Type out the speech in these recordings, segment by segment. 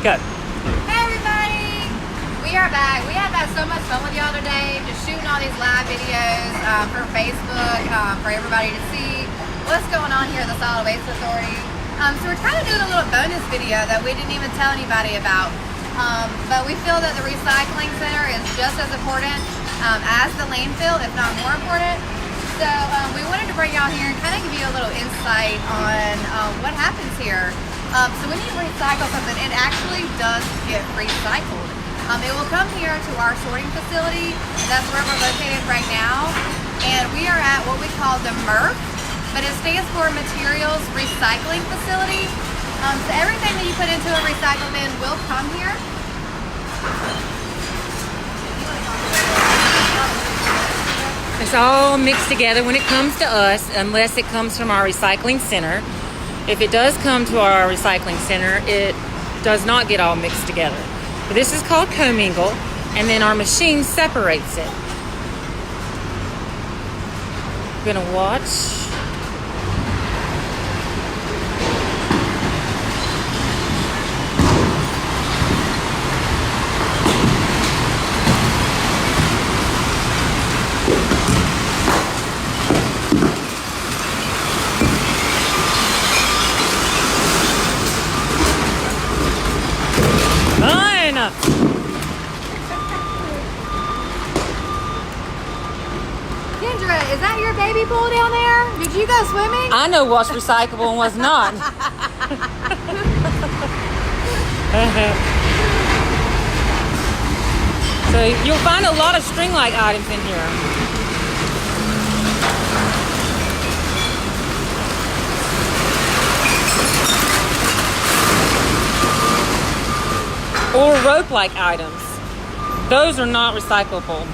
Go. Hey everybody! We are back. We have had so much fun with y'all today, just shooting all these live videos for Facebook, for everybody to see what's going on here at the Solid Waste Authority. So we're kind of doing a little bonus video that we didn't even tell anybody about. But we feel that the recycling center is just as important as the landfill, if not more important. So we wanted to bring y'all here and kind of give you a little insight on what happens here. So when you recycle something, it actually does get recycled. It will come here to our sorting facility, and that's where we're located right now. And we are at what we call the MRF, but it stands for Materials Recycling Facility. So everything that you put into a recycle bin will come here. It's all mixed together when it comes to us, unless it comes from our recycling center. If it does come to our recycling center, it does not get all mixed together. But this is called commingle, and then our machine separates it. I'm gonna watch. Kendra, is that your baby pool down there? Did you go swimming? I know what's recyclable and what's not. So you'll find a lot of string-like items in here. Or rope-like items. Those are not recyclable.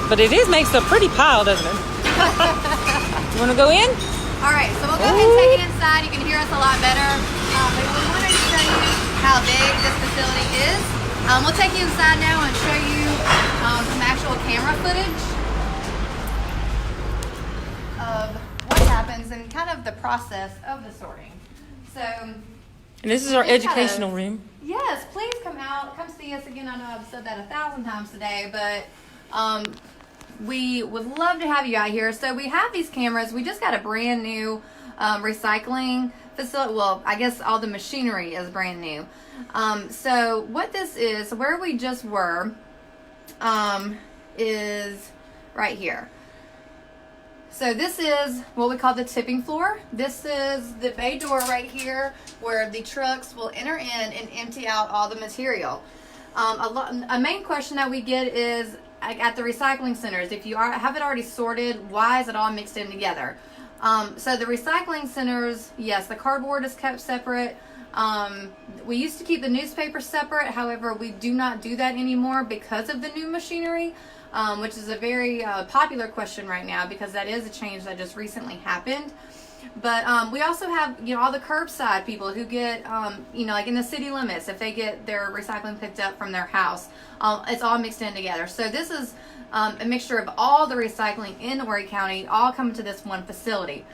But it makes a pretty pile, doesn't it? You want to go in? All right, so we'll go ahead and take it inside. You can hear us a lot better. But we wanted to show you how big this facility is. We'll take you inside now and show you some actual camera footage of what happens and kind of the process of the sorting. So, And this is our educational room. yes, please come out, come see us again. I know I've said that 1,000 times today, but we would love to have you out here. So we have these cameras. We just got a brand new recycling facility. Well, I guess all the machinery is brand new. So what this is, where we just were, is right here. So this is what we call the tipping floor. This is the bay door right here where the trucks will enter in and empty out all the material. A main question that we get is at the recycling centers, if you have it already sorted, why is it all mixed in together? So the recycling centers, yes, the cardboard is kept separate. We used to keep the newspaper separate. However, we do not do that anymore because of the new machinery, which is a very popular question right now because that is a change that just recently happened. But we also have, all the curbside people who get, like in the city limits, if they get their recycling picked up from their house, it's all mixed in together. So this is a mixture of all the recycling in Horry County, all coming to this one facility.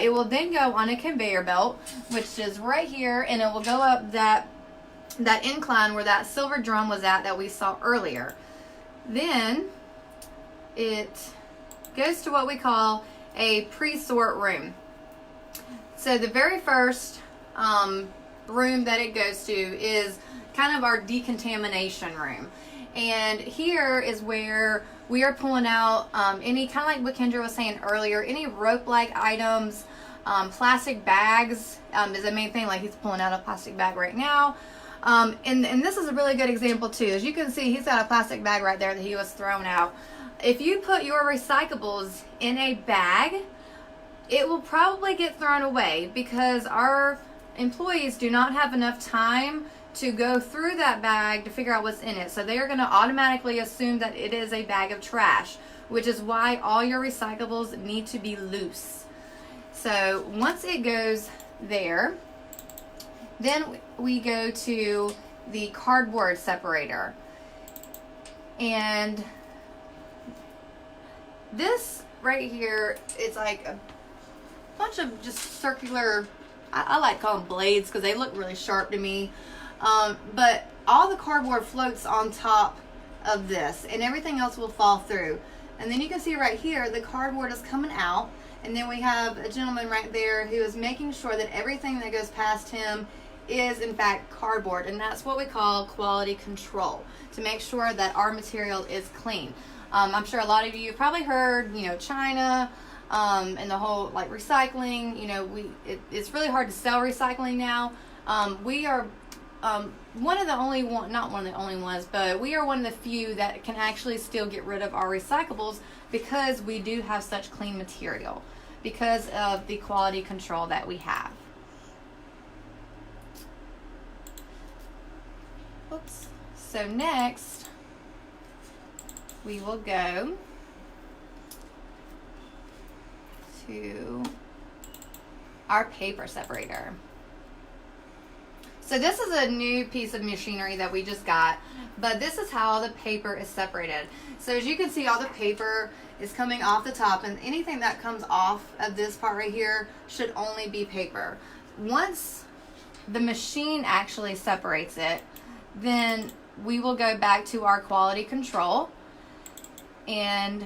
It will then go on a conveyor belt, which is right here, and it will go up that incline where that silver drum was at that we saw earlier. Then it goes to what we call a pre-sort room. So the very first room that it goes to is kind of our decontamination room. And here is where we are pulling out any, kind of like what Kendra was saying earlier, any rope-like items, plastic bags is the main thing, like he's pulling out a plastic bag right now. And this is a really good example too. As you can see, he's got a plastic bag right there that he was throwing out. If you put your recyclables in a bag, it will probably get thrown away because our employees do not have enough time to go through that bag to figure out what's in it. So they are going to automatically assume that it is a bag of trash, which is why all your recyclables need to be loose. So once it goes there, then we go to the cardboard separator. And this right here is like a bunch of just circular, I like to call them blades because they look really sharp to me. But all the cardboard floats on top of this, and everything else will fall through. And then you can see right here, the cardboard is coming out. And then we have a gentleman right there who is making sure that everything that goes past him is in fact cardboard. And that's what we call quality control, to make sure that our material is clean. I'm sure a lot of you have probably heard, China, and the whole like recycling, it's really hard to sell recycling now. We are one of the only one, not one of the only ones, but we are one of the few that can actually still get rid of our recyclables because we do have such clean material, because of the quality control that we have. Oops. So next, we will go to our paper separator. So this is a new piece of machinery that we just got, but this is how the paper is separated. So as you can see, all the paper is coming off the top, and anything that comes off of this part right here should only be paper. Once the machine actually separates it, then we will go back to our quality control, and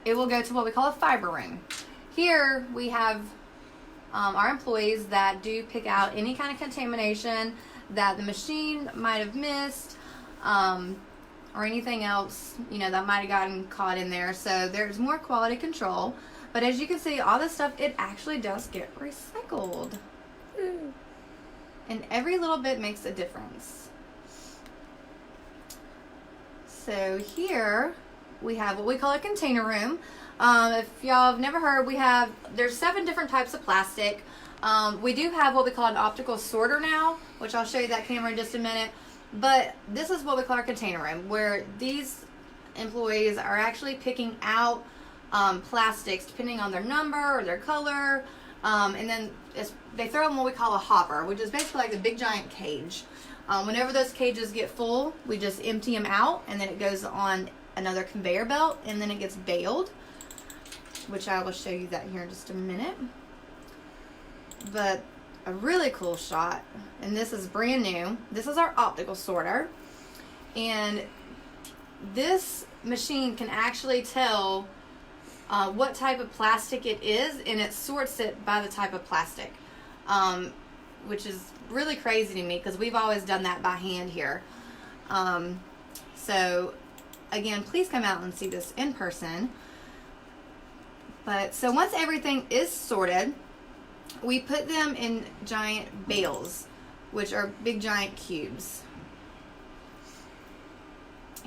it will go to what we call a fiber room. Here we have our employees that do pick out any kind of contamination that the machine might have missed, or anything else, that might have gotten caught in there. So there's more quality control. But as you can see, all this stuff, it actually does get recycled. And every little bit makes a difference. So here we have what we call a container room. If y'all have never heard, there's 7 different types of plastic. We do have what we call an optical sorter now, which I'll show you that camera in just a minute. But this is what we call our container room, where these employees are actually picking out plastics depending on their number or their color. And then they throw them what we call a hopper, which is basically like a big giant cage. Whenever those cages get full, we just empty them out, and then it goes on another conveyor belt, and then it gets baled, which I will show you that here in just a minute. But a really cool shot, and this is brand new. This is our optical sorter, and this machine can actually tell what type of plastic it is, and it sorts it by the type of plastic, which is really crazy to me because we've always done that by hand here. So again, please come out and see this in person. But so once everything is sorted, we put them in giant bales, which are big giant cubes.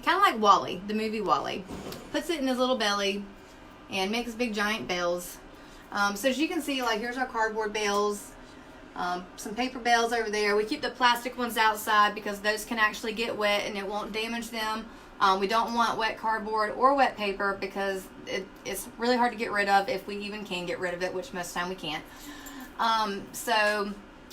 Kind of like WALL-E, the movie WALL-E. Puts it in his little belly and makes big giant bales. So as you can see, like here's our cardboard bales, some paper bales over there. We keep the plastic ones outside because those can actually get wet and it won't damage them. We don't want wet cardboard or wet paper because it's really hard to get rid of, if we even can get rid of it, which most of the time we can't. So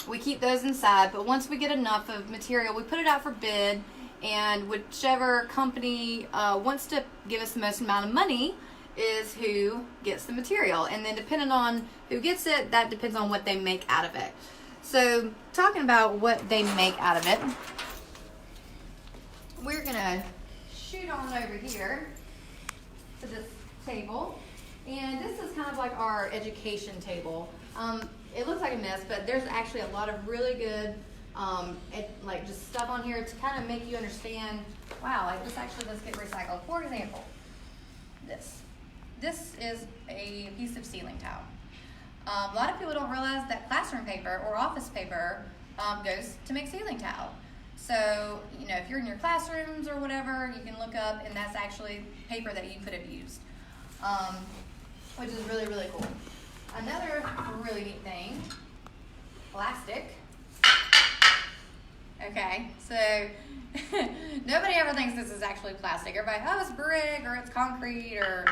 we keep those inside, but once we get enough of material, we put it out for bid, and whichever company wants to give us the most amount of money is who gets the material. And then depending on who gets it, that depends on what they make out of it. So talking about what they make out of it, we're gonna shoot on over here to this table, and this is kind of like our education table. It looks like a mess, but there's actually a lot of really good like just stuff on here to kind of make you understand, wow, like this actually does get recycled. For example, this is a piece of ceiling tile. A lot of people don't realize that classroom paper or office paper goes to make ceiling tile. So, if you're in your classrooms or whatever, you can look up, and that's actually paper that you could have used, which is really, really cool. Another really neat thing, plastic. Okay, so nobody ever thinks this is actually plastic. Everybody, oh, it's brick or it's concrete, or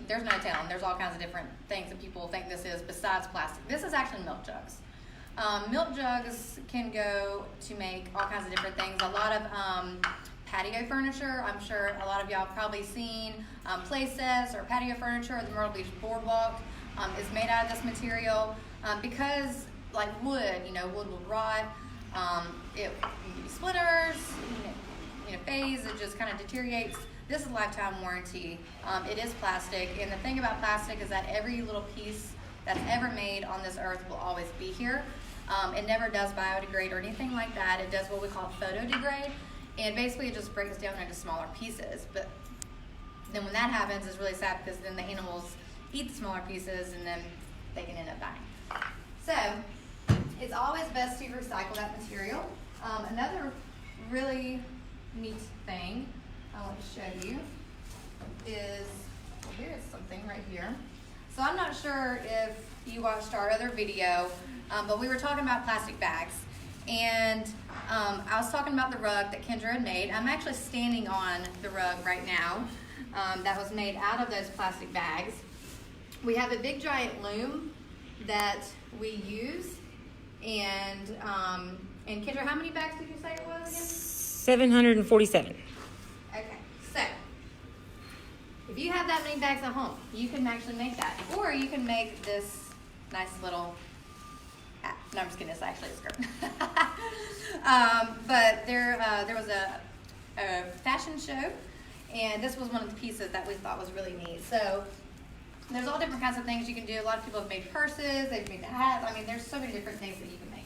there's no telling. There's all kinds of different things that people think this is besides plastic. This is actually milk jugs. Milk jugs can go to make all kinds of different things. A lot of patio furniture. I'm sure a lot of y'all have probably seen play sets or patio furniture at the Myrtle Beach Boardwalk is made out of this material because, like wood, wood will rot. It splinters, fades, it just kind of deteriorates. This is lifetime warranty. It is plastic, and the thing about plastic is that every little piece that's ever made on this earth will always be here. It never does biodegrade or anything like that. It does what we call photodegrade, and basically it just breaks down into smaller pieces. But then when that happens, it's really sad because then the animals eat the smaller pieces and then they can end up dying. So it's always best to recycle that material. Another really neat thing I want to show you is, well, here's something right here. So I'm not sure if you watched our other video, but we were talking about plastic bags. And I was talking about the rug that Kendra had made. I'm actually standing on the rug right now that was made out of those plastic bags. We have a big giant loom that we use. And Kendra, how many bags did you say it was again? 747. Okay, so if you have that many bags at home, you can actually make that. Or you can make this nice little hat. No, I'm just kidding, it's actually a skirt. But there was a fashion show, and this was one of the pieces that we thought was really neat. So there's all different kinds of things you can do. A lot of people have made purses, they've made hats. I mean, there's so many different things that you can make.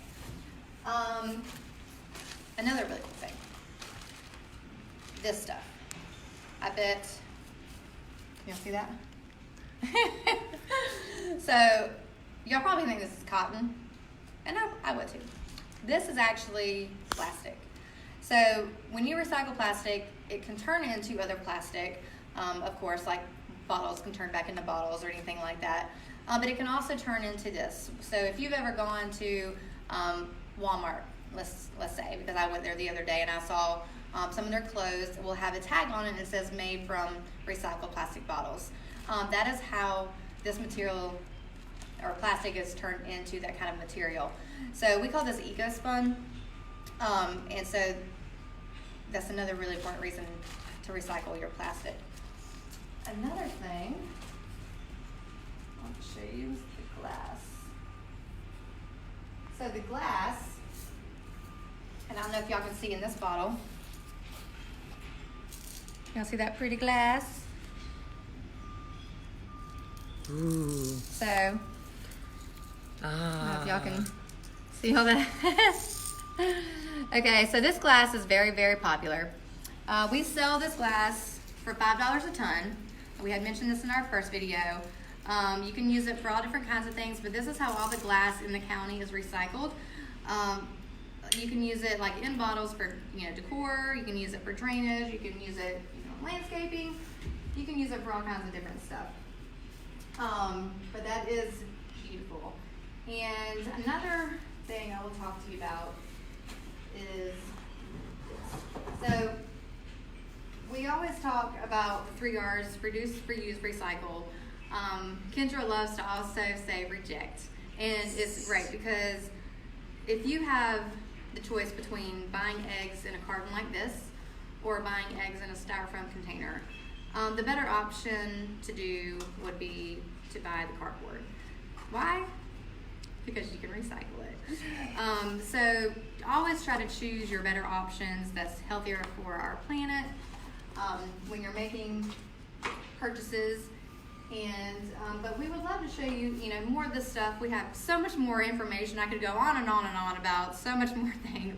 Another really cool thing. This stuff. I bet, y'all see that? So, y'all probably think this is cotton, and I would too. This is actually plastic. So, when you recycle plastic, it can turn into other plastic, of course, like bottles can turn back into bottles or anything like that, but it can also turn into this. So, if you've ever gone to Walmart, let's say, because I went there the other day and I saw some of their clothes will have a tag on it and it says made from recycled plastic bottles. That is how this material or plastic is turned into that kind of material. So we call this eco-spun, and so that's another really important reason to recycle your plastic. Another thing I'll show you is the glass. So the glass, and I don't know if y'all can see in this bottle. Y'all see that pretty glass? Ooh. So, I don't know if y'all can see all that. Okay, so this glass is very, very popular. We sell this glass for $5 a ton. We had mentioned this in our first video. You can use it for all different kinds of things, but this is how all the glass in the county is recycled. You can use it like in bottles for decor. You can use it for drainage. You can use it landscaping. You can use it for all kinds of different stuff. But that is beautiful. And another thing I will talk to you about is this. So we always talk about the 3 R's: reduce, reuse, recycle. Kendra loves to also say reject. And it's great because if you have the choice between buying eggs in a carton like this or buying eggs in a styrofoam container, the better option to do would be to buy the cardboard. Why? Because you can recycle it. So always try to choose your better options that's healthier for our planet when you're making purchases. And but we would love to show you, more of this stuff. We have so much more information. I could go on and on and on about so much more things.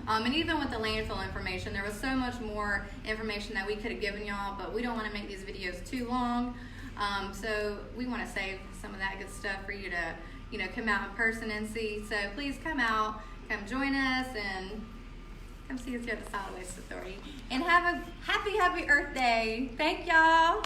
And even with the landfill information, there was so much more information that we could have given y'all, but we don't want to make these videos too long. So we want to save some of that good stuff for you to, come out in person and see. So please come out, come join us, and come see us here at the Solid Waste Authority. And have a happy Earth Day. Thank y'all.